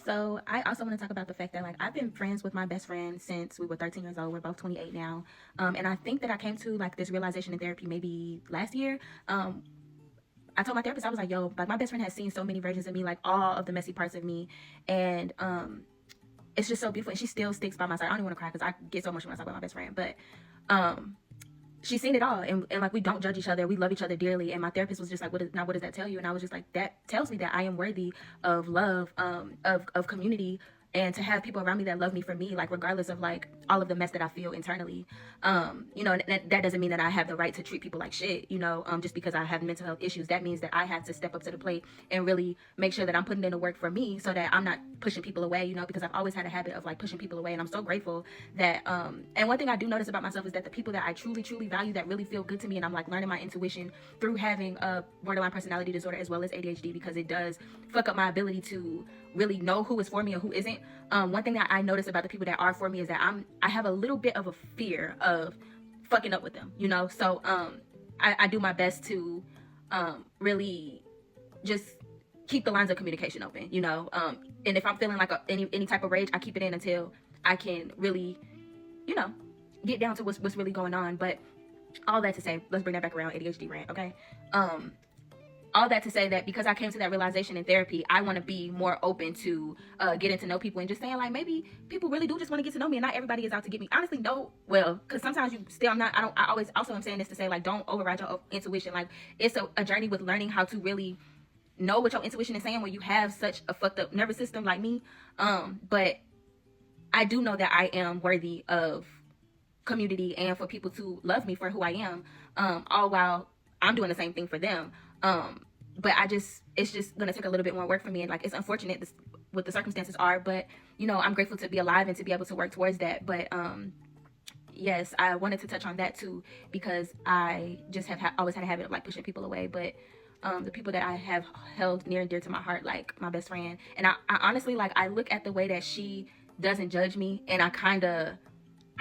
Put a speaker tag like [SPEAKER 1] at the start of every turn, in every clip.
[SPEAKER 1] So I also want to talk about the fact that like I've been friends with my best friend since we were 13 years old. We're both 28 now. And I think that I came to like this realization in therapy maybe last year. I told my therapist, I was like, yo, like my best friend has seen so many versions of me, like all of the messy parts of me. And it's just so beautiful. And she still sticks by my side. I don't even want to cry because I get so emotional when I talk about my best friend. But she's seen it all, and like we don't judge each other, we love each other dearly. And my therapist was just like, what does that tell you? And I was just like, that tells me that I am worthy of love, of community, and to have people around me that love me for me, like regardless of like all of the mess that I feel internally. That doesn't mean that I have the right to treat people like shit, just because I have mental health issues. That means that I have to step up to the plate and really make sure that I'm putting in the work for me, so that I'm not pushing people away, because I've always had a habit of like pushing people away. And I'm so grateful that and one thing I do notice about myself is that the people that I truly value, that really feel good to me, and I'm like learning my intuition through having a borderline personality disorder as well as ADHD, because it does fuck up my ability to really know who is for me and who isn't. One thing that I notice about the people that are for me is that I have a little bit of a fear of fucking up with them, so I do my best to really just keep the lines of communication open, and if I'm feeling like any type of rage, I keep it in until I can really, get down to what's really going on. But all that to say, let's bring that back around, ADHD rant, okay? All that to say that because I came to that realization in therapy, I want to be more open to getting to know people, and just saying like, maybe people really do just want to get to know me, and not everybody is out to get me. Honestly, no. Well, because sometimes I always also am saying this to say like, don't override your intuition. Like, it's a journey with learning how to really know what your intuition is saying when you have such a fucked up nervous system like me. But I do know that I am worthy of community and for people to love me for who I am, all while I'm doing the same thing for them. But it's just gonna take a little bit more work for me, and like, it's unfortunate what the circumstances are, but I'm grateful to be alive and to be able to work towards that. But yes, I wanted to touch on that too, because I just have always had a habit of like pushing people away. But the people that I have held near and dear to my heart, like my best friend, and I honestly, like, I look at the way that she doesn't judge me, and I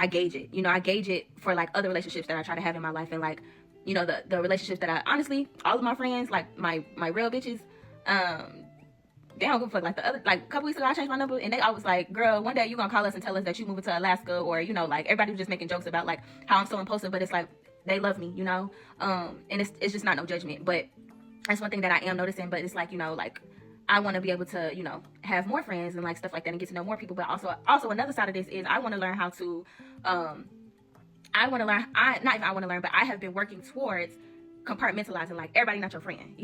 [SPEAKER 1] gauge it. I gauge it for like other relationships that I try to have in my life, and like, the relationships that I honestly, all of my friends, like my real bitches, they don't give a fuck. Like a couple weeks ago, I changed my number, and they always like, girl, one day you gonna call us and tell us that you moving to Alaska, or like everybody was just making jokes about like how I'm so impulsive, but it's like they love me, and it's just not no judgment. But that's one thing that I am noticing. But it's like, like, I want to be able to, have more friends and like stuff like that, and get to know more people. But also another side of this is I want to learn how to, but I have been working towards compartmentalizing, like, everybody not your friend,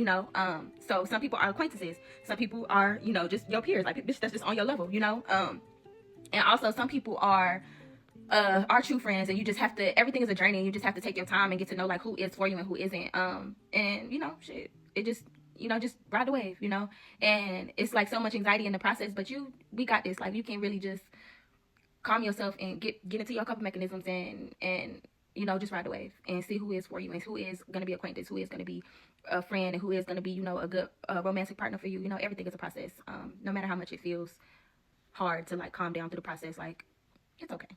[SPEAKER 1] so some people are acquaintances, some people are, just your peers, like bitch that's just on your level, and also some people are true friends, and you just have to, everything is a journey, and you just have to take your time and get to know like who is for you and who isn't. And shit, it just, just ride the wave, and it's like so much anxiety in the process, but we got this. Like, you can really just calm yourself and get into your coping mechanisms, and just ride the wave and see who is for you, and who is going to be acquaintance, who is going to be a friend, and who is going to be, a good romantic partner for you. Everything is a process. No matter how much it feels hard to like calm down through the process, like, it's okay.